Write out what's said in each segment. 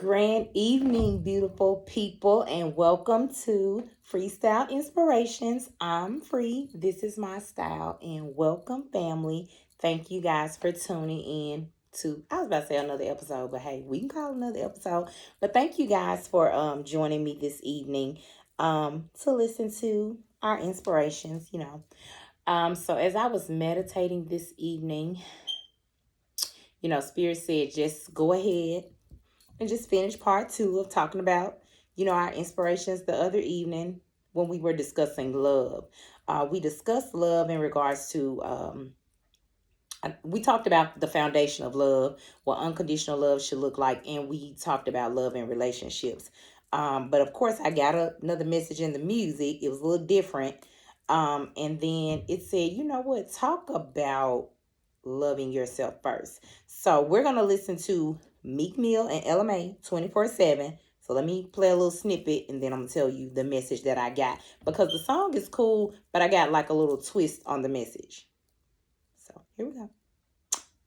Grand evening, beautiful people, and welcome to Freestyle Inspirations. I'm Free. This is my style, and welcome, family. Thank you guys for tuning in to. I was about to say another episode, but hey, we can call it another episode. But thank you guys for joining me this evening to listen to our inspirations. So as I was meditating this evening, Spirit said, just go ahead and just finish part two of talking about, our inspirations the other evening when we were discussing love. We discussed love in regards to, we talked about the foundation of love, what unconditional love should look like, and we talked about love in relationships. But of course, I got another message in the music. It was a little different. And then it said, you know what, talk about loving yourself first. So we're going to listen to Meek Mill and Ella Mai 24/7. So let me play a little snippet and then I'm going to tell you the message that I got. Because the song is cool, but I got like a little twist on the message. So here we go.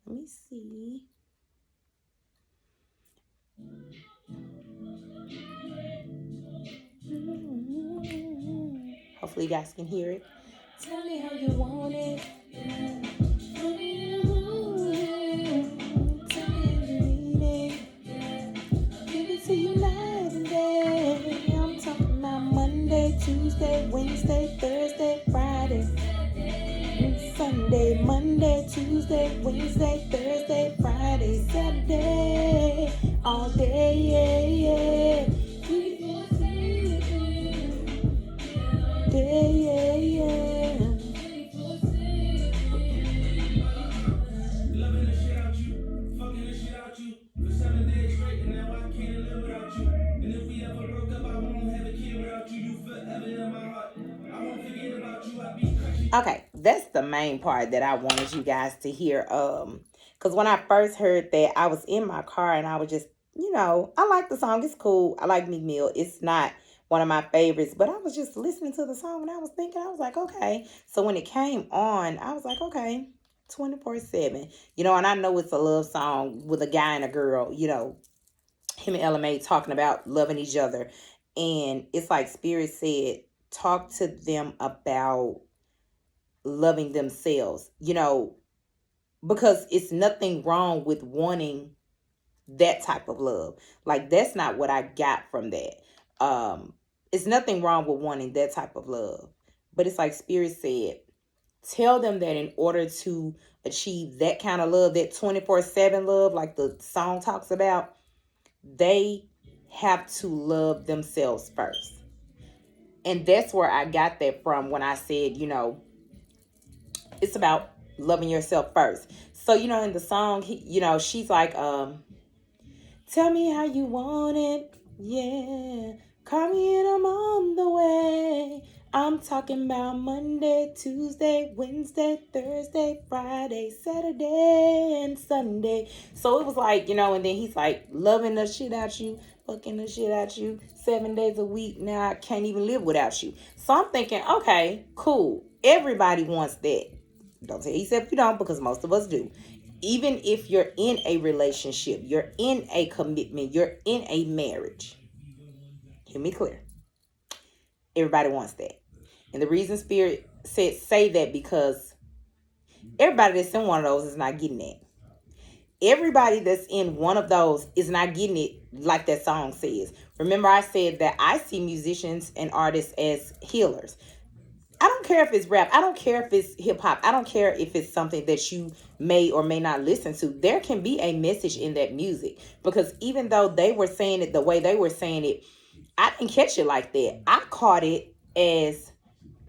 Let me see. Hopefully you guys can hear it. Tell me how you want it. Tell me how you want it. Tell me how you need it. Give it to you night and day. I'm talking about Monday, Tuesday, Wednesday, Thursday, Friday, and Sunday. Monday, Tuesday, Wednesday, Thursday, Friday, Saturday. All day, yeah, yeah. Day, yeah, yeah. Loving the shit out you, fucking the shit out you for 7 days straight, and now I can't live without you. And if we ever broke up, I won't have a kid without you. You forever in my heart. I won't forget about you. I be crashing. Okay, that's the main part that I wanted you guys to hear. Because when I first heard that, I was in my car and I was just, I like the song. It's cool. I like Meek Mill. It's not one of my favorites, but I was just listening to the song and I was thinking, I was like, okay. So when it came on, I was like, okay, 24/7. And I know it's a love song with a guy and a girl, him and Ella Mai talking about loving each other. And it's like Spirit said, talk to them about loving themselves, because it's nothing wrong with wanting that type of love. Like, that's not what I got from that. It's nothing wrong with wanting that type of love. But it's like Spirit said, tell them that in order to achieve that kind of love, that 24/7 love, like the song talks about, they have to love themselves first. And that's where I got that from when I said, it's about loving yourself first. So, in the song, she's like, tell me how you want it. Yeah. Call me and I'm on the way. I'm talking about Monday, Tuesday, Wednesday, Thursday, Friday, Saturday, and Sunday. So it was like, and then he's like loving the shit out you, fucking the shit out you 7 days a week. Now I can't even live without you. So I'm thinking, okay, cool. Everybody wants that. Don't say except you don't, because most of us do. Even if you're in a relationship, you're in a commitment, you're in a marriage. Hear me clear. Everybody wants that. And the reason Spirit said say that because everybody that's in one of those is not getting that. Everybody that's in one of those is not getting it like that song says. Remember, I said that I see musicians and artists as healers. I don't care if it's rap. I don't care if it's hip hop. I don't care if it's something that you may or may not listen to. There can be a message in that music, because even though they were saying it the way they were saying it, I didn't catch it like that. I caught it as,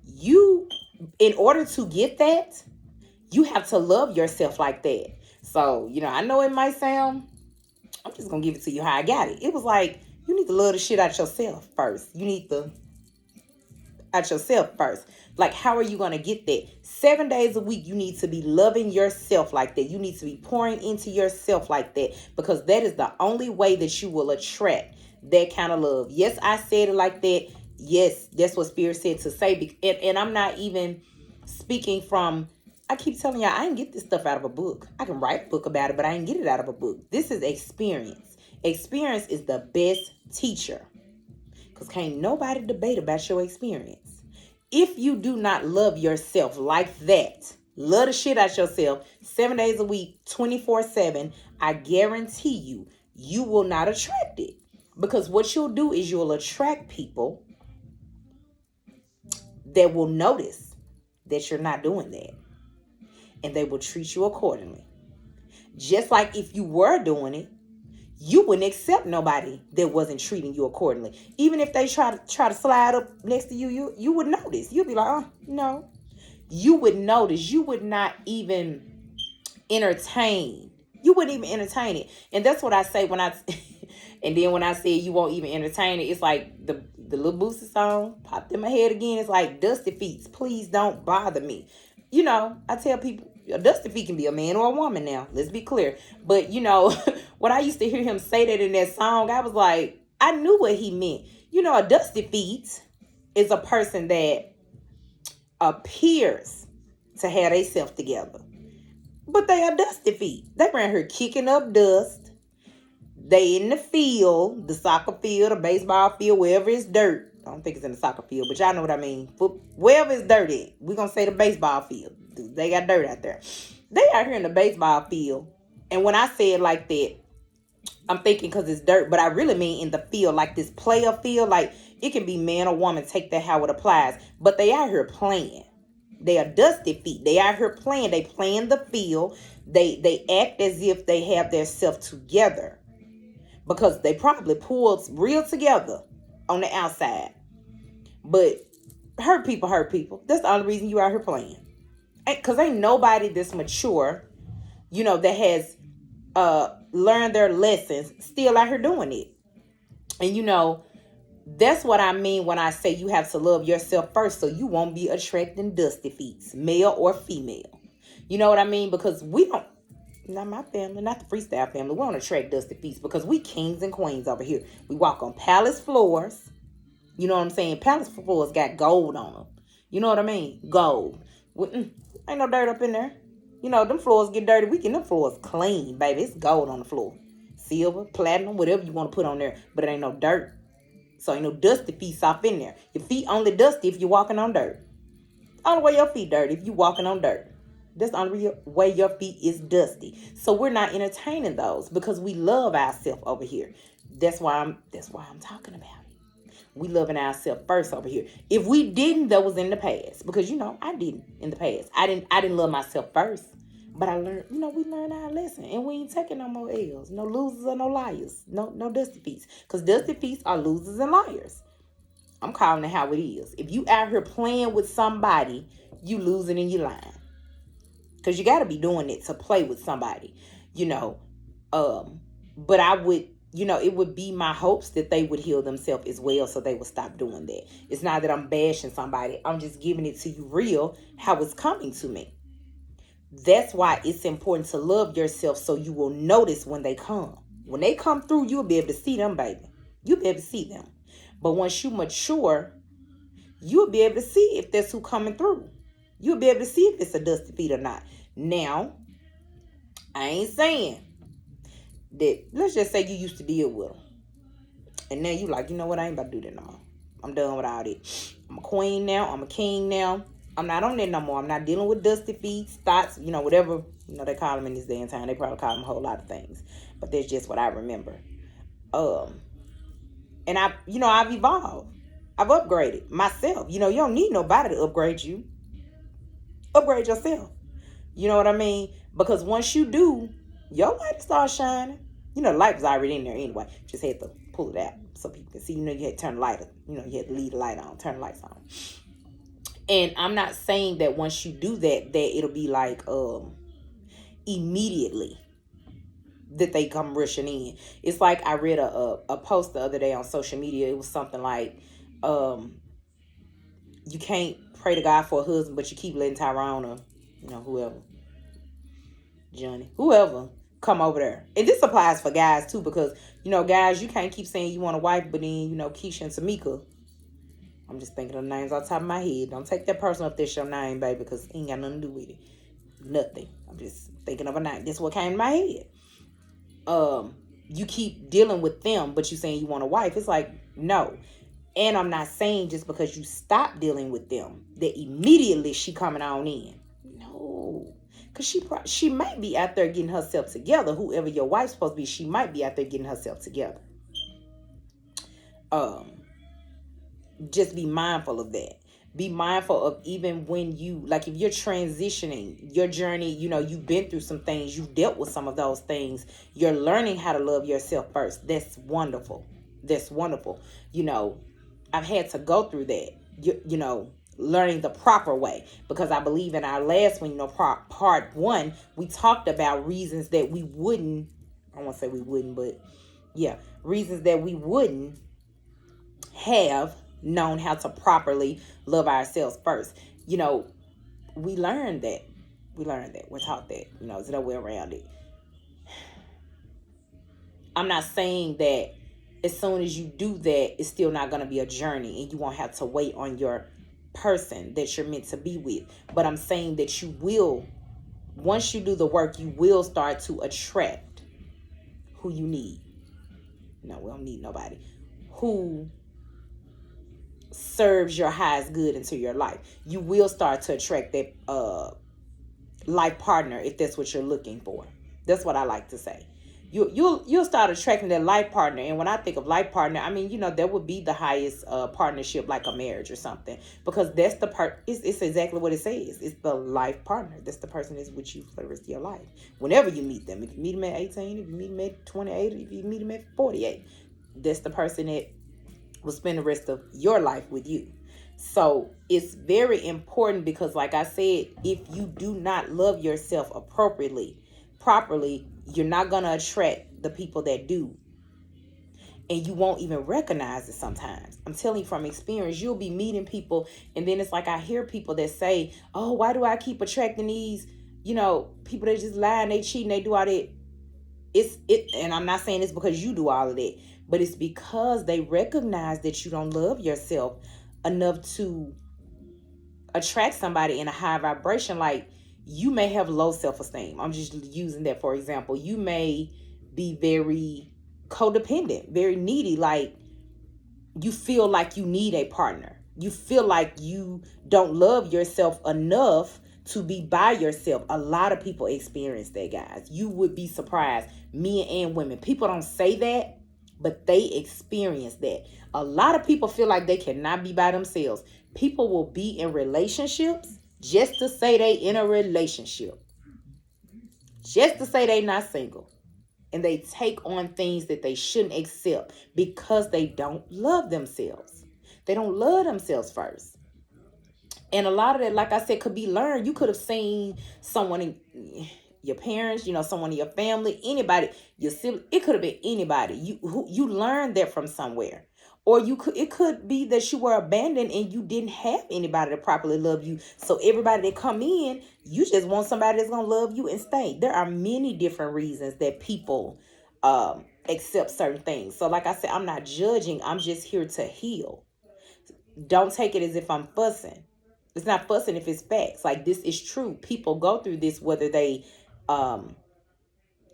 you, in order to get that, you have to love yourself like that. So, I know it might sound, I'm just going to give it to you how I got it. It was like, you need to love the shit out yourself first. You need to at yourself first. Like, how are you going to get that? 7 days a week, you need to be loving yourself like that. You need to be pouring into yourself like that, because that is the only way that you will attract that kind of love. Yes, I said it like that. Yes, that's what Spirit said to say. And I'm not even speaking from, I keep telling y'all, I didn't get this stuff out of a book. I can write a book about it, but I didn't get it out of a book. This is experience. Experience is the best teacher. Because can't nobody debate about your experience. If you do not love yourself like that, love the shit out yourself 7 days a week, 24/7, I guarantee you, you will not attract it. Because what you'll do is you'll attract people that will notice that you're not doing that. And they will treat you accordingly. Just like if you were doing it, you wouldn't accept nobody that wasn't treating you accordingly. Even if they try to slide up next to you, you would notice. You'd be like, oh, no. You would notice. You would not even entertain. You wouldn't even entertain it. And that's what I say when I... And then when I say you won't even entertain it, it's like the little Boosie song popped in my head again. It's like, dusty feet, please don't bother me. You know, I tell people, a dusty feet can be a man or a woman now. Let's be clear. But, you know, when I used to hear him say that in that song, I was like, I knew what he meant. You know, a dusty feet is a person that appears to have themselves together. But they are dusty feet. They around here kicking up dust. They in the field, the soccer field, the baseball field, wherever it's dirt. I don't think it's in the soccer field, but y'all know what I mean. Wherever it's dirt at, we're going to say the baseball field. They got dirt out there. They out here in the baseball field. And when I say it like that, I'm thinking because it's dirt, but I really mean in the field, like this player field. Like it can be man or woman, take that how it applies. But they out here playing. They are dusty feet. They out here playing. They playing the field. They act as if they have their self together. Because they probably pulled real together on the outside. But hurt people. That's the only reason you out here playing. Because ain't nobody that's mature, you know, that has learned their lessons still out here doing it. And, you know, that's what I mean when I say you have to love yourself first so you won't be attracting dusty feet, male or female. You know what I mean? Because we don't. Not my family, not the freestyle family. We don't attract dusty feet because we kings and queens over here. We walk on palace floors. You know what I'm saying? Palace floors got gold on them. You know what I mean? Gold. Ain't no dirt up in there. You know, them floors get dirty. We get them floors clean, baby. It's gold on the floor. Silver, platinum, whatever you want to put on there. But it ain't no dirt. So ain't no dusty feet off in there. Your feet only dusty if you're walking on dirt. Only way your feet dirty if you walking on dirt. That's the only way your feet is dusty. So we're not entertaining those because we love ourselves over here. That's why I'm talking about it. We loving ourselves first over here. If we didn't, that was in the past. Because you know, I didn't in the past. I didn't love myself first. But I learned, you know, we learned our lesson. And we ain't taking no more L's. No losers or no liars. No dusty feet. Because dusty feet are losers and liars. I'm calling it how it is. If you out here playing with somebody, you losing and you lying. Because you got to be doing it to play with somebody, you know. But I would, you know, it would be my hopes that they would heal themselves as well so they would stop doing that. It's not that I'm bashing somebody. I'm just giving it to you real how it's coming to me. That's why it's important to love yourself so you will notice when they come. When they come through, you'll be able to see them, baby. You'll be able to see them. But once you mature, you'll be able to see if that's who coming through. You'll be able to see if it's a dusty feet or not. Now, I ain't saying that, let's just say you used to deal with them. And now you like, you know what, I ain't about to do that no more. I'm done with all that. I'm a queen now. I'm a king now. I'm not on that no more. I'm not dealing with dusty feet, thoughts, you know, whatever, you know, they call them in this day and time. They probably call them a whole lot of things. But that's just what I remember. And I've evolved. I've upgraded myself. You know, you don't need nobody to upgrade you. Upgrade yourself. You know what I mean? Because once you do, your light starts shining. You know, the light was already in there anyway. Just had to pull it out so people can see. You know, you had to turn the light, you know, you had to leave the light on, turn the lights on. And I'm not saying that once you do that it'll be like immediately that they come rushing in. It's like I read a post the other day on social media. It was something like, you can't pray to God for a husband, but you keep letting Tyrone or, you know, whoever, Johnny, whoever, come over there. And this applies for guys too, because, you know, guys, you can't keep saying you want a wife, but then, you know, Keisha and Tamika, I'm just thinking of names off the top of my head. Don't take that person if that's your name, baby, because it ain't got nothing to do with it. Nothing. I'm just thinking of a name. That's what came to my head. you keep dealing with them, but you saying you want a wife. It's like, no. And I'm not saying just because you stop dealing with them that immediately she coming on in. No. Because she might be out there getting herself together. Whoever your wife's supposed to be, she might be out there getting herself together. Just be mindful of that. Be mindful of even when you, like if you're transitioning your journey, you know, you've been through some things, you've dealt with some of those things, you're learning how to love yourself first. That's wonderful. That's wonderful. You know, I've had to go through that, you know, learning the proper way, because I believe in our last one, you know, part one, we talked about reasons that we wouldn't, I won't say we wouldn't, but yeah, reasons that we wouldn't have known how to properly love ourselves first. You know, we learned that. We're taught that. You know, there's no way around it. I'm not saying that as soon as you do that, it's still not going to be a journey and you won't have to wait on your person that you're meant to be with. But I'm saying that you will, once you do the work, you will start to attract who you need. No, we don't need nobody. Who serves your highest good into your life. You will start to attract that life partner if that's what you're looking for. That's what I like to say. You'll start attracting that life partner. And when I think of life partner, I mean, you know, that would be the highest partnership, like a marriage or something, because that's the part. It's exactly what it says. It's the life partner. That's the person that's with you for the rest of your life. Whenever you meet them, if you meet them at 18, if you meet them at 28, if you meet them at 48, that's the person that will spend the rest of your life with you. So it's very important, because like I said, if you do not love yourself properly, you're not going to attract the people that do. And you won't even recognize it sometimes. I'm telling you from experience, you'll be meeting people, and then it's like I hear people that say, oh, why do I keep attracting these, you know, people that just lie and they cheat and they do all that. And I'm not saying it's because you do all of that, but it's because they recognize that you don't love yourself enough to attract somebody in a high vibration. Like, you may have low self-esteem. I'm just using that for example. You may be very codependent, very needy. Like, you feel like you need a partner. You feel like you don't love yourself enough to be by yourself. A lot of people experience that, guys. You would be surprised. Men and women. People don't say that, but they experience that. A lot of people feel like they cannot be by themselves. People will be in relationships just to say they in a relationship. Just to say they not single. And they take on things that they shouldn't accept because they don't love themselves. They don't love themselves first. And a lot of that, like I said, could be learned. You could have seen someone in your parents, you know, someone in your family, anybody, your sibling. It could have been anybody. You learned that from somewhere. Or it could be that you were abandoned and you didn't have anybody to properly love you. So everybody that come in, you just want somebody that's going to love you and stay. There are many different reasons that people accept certain things. So like I said, I'm not judging. I'm just here to heal. Don't take it as if I'm fussing. It's not fussing if it's facts. Like, this is true. People go through this whether they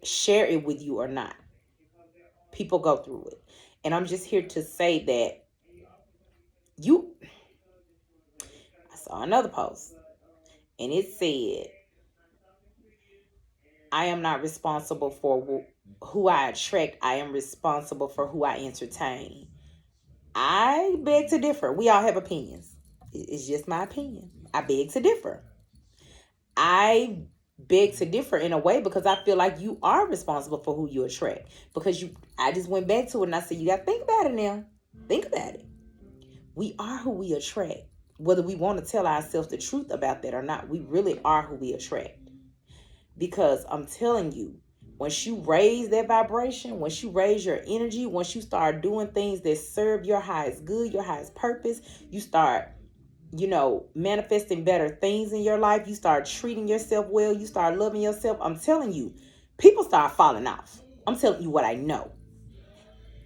share it with you or not. People go through it. And I'm just here to say that I saw another post and it said, I am not responsible for who I attract. I am responsible for who I entertain. I beg to differ. We all have opinions. It's just my opinion. I beg to differ. I beg to differ in a way because I feel like you are responsible for who you attract. Because I just went back to it and I said, you got to think about it now. Think about it. We are who we attract. Whether we want to tell ourselves the truth about that or not, we really are who we attract. Because I'm telling you, once you raise that vibration, once you raise your energy, once you start doing things that serve your highest good, your highest purpose, you start, you know, manifesting better things in your life. You start treating yourself well. You start loving yourself. I'm telling you, people start falling off. I'm telling you what I know.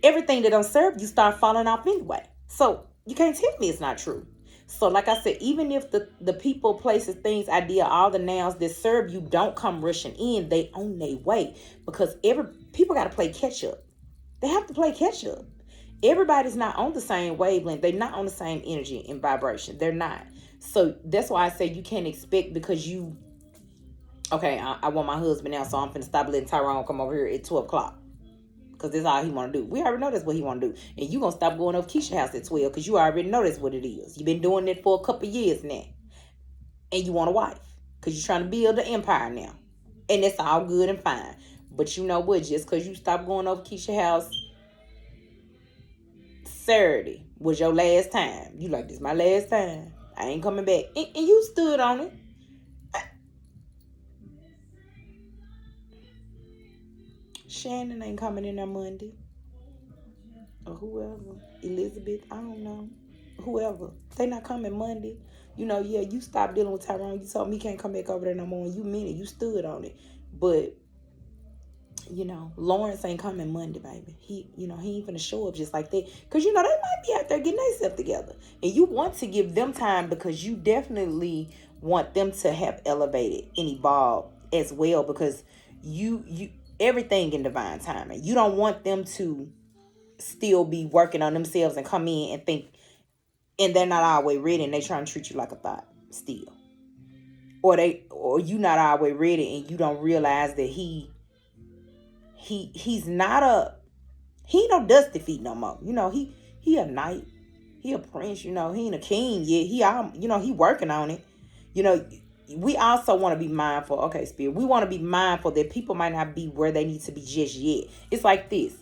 Everything that don't serve you start falling off anyway. So you can't tell me it's not true. So like I said, even if the people, places, things, idea, all the nouns that serve you don't come rushing in, they on their way. Because people got to play catch up. They have to play catch up. Everybody's not on the same wavelength. They're not on the same energy and vibration. They're not. So that's why I say you can't expect because you, okay, I want my husband now, so I'm finna stop letting Tyrone come over here at 12 o'clock. Because that's all he want to do. We already know that's what he want to do. And you going to stop going over Keisha's house at 12 because you already know that's what it is. You've been doing it for a couple of years now. And you want a wife because you're trying to build an empire now. And that's all good and fine. But you know what? Just because you stop going over Keisha's house Saturday was your last time. You like, this my last time. I ain't coming back. And you stood on it. Shannon ain't coming in on Monday. Or whoever. Elizabeth, I don't know. Whoever. They not coming Monday. You know, yeah, you stopped dealing with Tyrone. You told me he can't come back over there no more. And you mean it. You stood on it. But, you know, Lawrence ain't coming Monday, baby. He ain't finna show up just like that. Because, you know, they might be out there getting themselves together. And you want to give them time because you definitely want them to have elevated and evolved as well. Because you everything in divine timing. You don't want them to still be working on themselves and come in and think, and they're not always ready and they trying to treat you like a thought still. Or you not always ready and you don't realize that he's not he ain't no dusty feet no more. You know, he a knight. He a prince, you know, he ain't a king yet. He working on it. You know, we also want to be mindful. Okay, Spirit. We want to be mindful that people might not be where they need to be just yet. It's like this.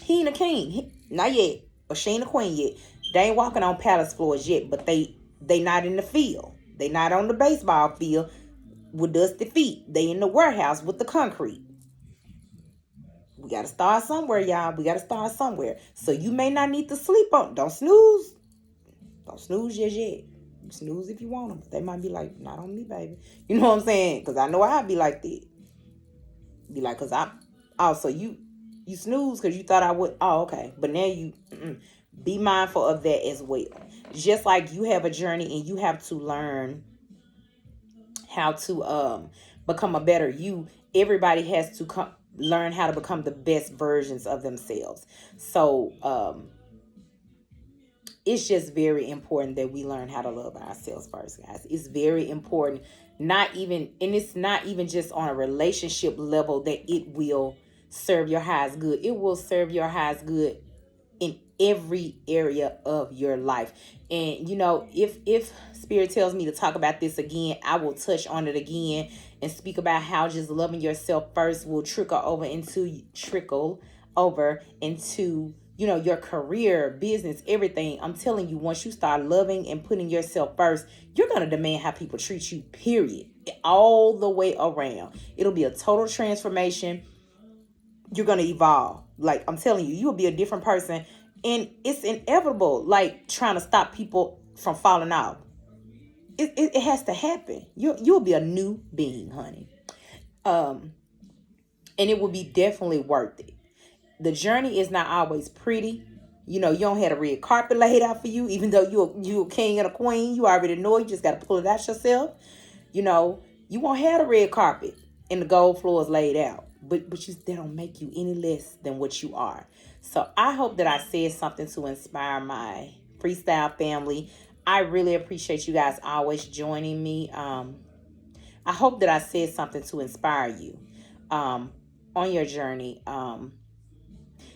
He ain't a king. Not yet. Or she ain't a queen yet. They ain't walking on palace floors yet. But they not in the field. They not on the baseball field with dusty feet. They in the warehouse with the concrete. We got to start somewhere, y'all. We got to start somewhere. So you may not need to sleep on. Don't snooze. Don't snooze just yet. Snooze if you want them. They might be like, not on me, baby. You know what I'm saying? Because I know I'd be like that. Be like, because you snooze because you thought I would. Oh, okay. But now be mindful of that as well. Just like you have a journey and you have to learn how to become a better you. Everybody has to learn how to become the best versions of themselves. So, it's just very important that we learn how to love ourselves first, guys. It's very important. It's not even just on a relationship level that it will serve your highest good. It will serve your highest good in every area of your life. And, you know, if Spirit tells me to talk about this again, I will touch on it again and speak about how just loving yourself first will trickle over into you know, your career, business, everything. I'm telling you, once you start loving and putting yourself first, you're going to demand how people treat you, period. All the way around. It'll be a total transformation. You're going to evolve. Like, I'm telling you, you'll be a different person. And it's inevitable, like, trying to stop people from falling out. It has to happen. You'll be a new being, honey. And it will be definitely worth it. The journey is not always pretty. You know, you don't have a red carpet laid out for you, even though you're a king and a queen. You already know. You just got to pull it out yourself. You know, you won't have the red carpet and the gold floors laid out. But they don't make you any less than what you are. So I hope that I said something to inspire my freestyle family. I really appreciate you guys always joining me. I hope that I said something to inspire you on your journey.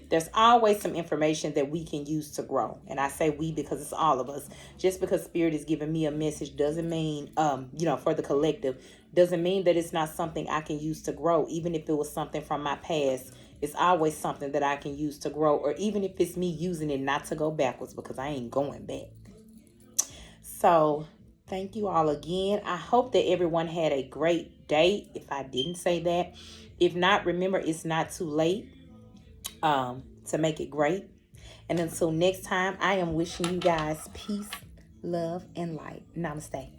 There's always some information that we can use to grow. And I say we because it's all of us. Just because Spirit is giving me a message doesn't mean, for the collective, doesn't mean that it's not something I can use to grow. Even if it was something from my past, it's always something that I can use to grow. Or even if it's me using it not to go backwards, because I ain't going back. So thank you all again. I hope that everyone had a great day. If I didn't say that. If not, remember, it's not too late to make it great. And until next time, I am wishing you guys peace, love, and light. Namaste.